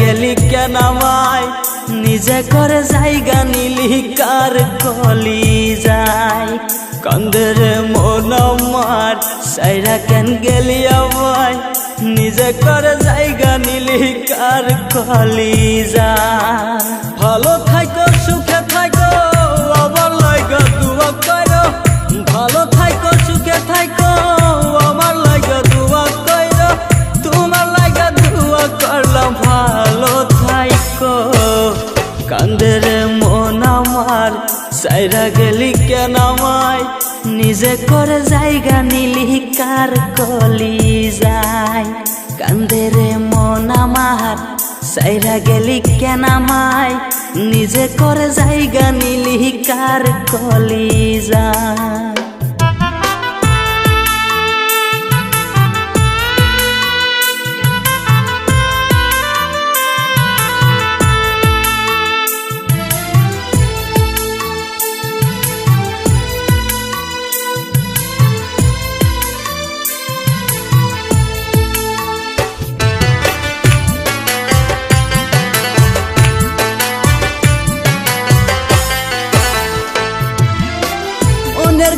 গেলি কেন আমায় নিজে করে জায়গা নিলি কার কলি যায় কান্দের মন আমার সাইরা কেন গেলি আমায় নিজে করে জায়গা নিলি কার কলি যায় ভালো থাকো সুখে থাকো আমার লাগা দুয়া করো ভালো থাকো সুখে থাকো আমার লাগা দুয়া করো তোমার লাগা দুয়া করলাম ভালো থাকো কান্দের মন আমার সাইরা গেলি কেন আমায় নিজে করে জায়গা নিলি কার কলি যায় কান্দের মন আমার সাইরা গেলি কেন আমায় নিজে করে জায়গা নিলি কার কলি যায়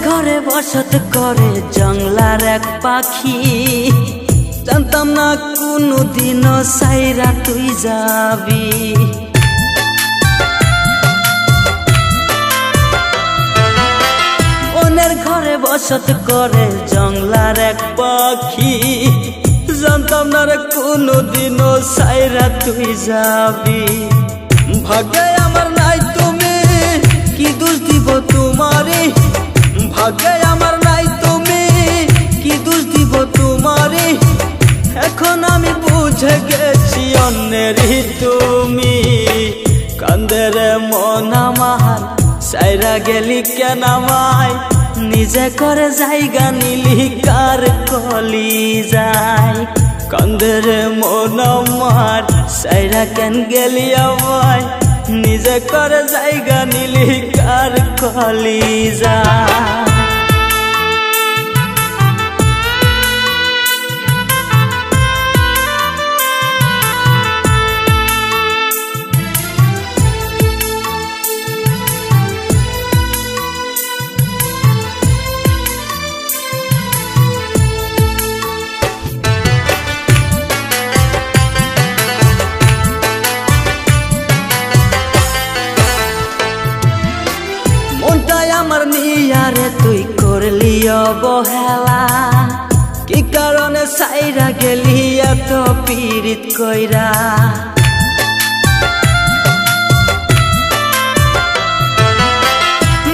ঘরে বসত করে জঙ্গলার এক পাখি জানতাম না কোনদিনও সাইরা তুই যাবি মনের ঘরে বসত করে জঙ্গলার এক পাখি জানতাম না রে কোনদিনও সাইরা তুই যাবি ভাগ্যে আমার নাই তুমি কি দোষ দিব তোমারে ভাগ্যে আমার নাই তুমি কি দোষ দিব তোমারে এখন আমি বুঝে গেছি অন্যেরই তুমি কান্দের মন আমার সাইরা গেলি কেন আমায় নিজে করে জায়গা নিলি কার কলি যায় কান্দের মন আমার সাইরা কেন গেলি আমায় নিজে করে জায়গা নিলি কার কলি যায় আমার নিয়ারে তুই করলি অবহেলা কি কারণে সাইরা গেলি এত পীড়িত কইরা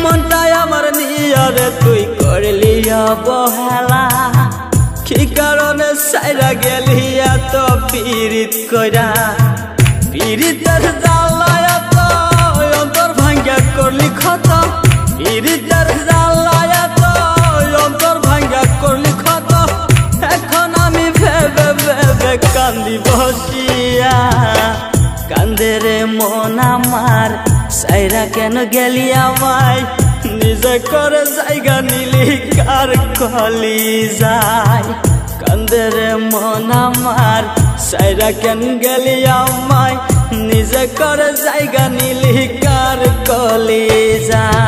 মনটাই আমার নিয়ারে তুই করলি অবহেলা কি কারণে সাইরা গেলি এত পীড়িত কইরা পীড়িতের জ্বালা এত অন্তর ভাঙ্গা করলি ক্ষত পীড়িতের জ্বালা এত অন্তর ভাঙ্গা করলি ক্ষত এখন আমি ভেবে ভেবে কান্দি বসিয়া কান্দের মন আমার সাইরা কেন গেলি আমায় নিজে করে জায়গা নিলি কার কলি যায় কান্দের মন আমার সাইরা কেন গেলি আমায় নিজে করে জায়গা নিলি কার কলি যায়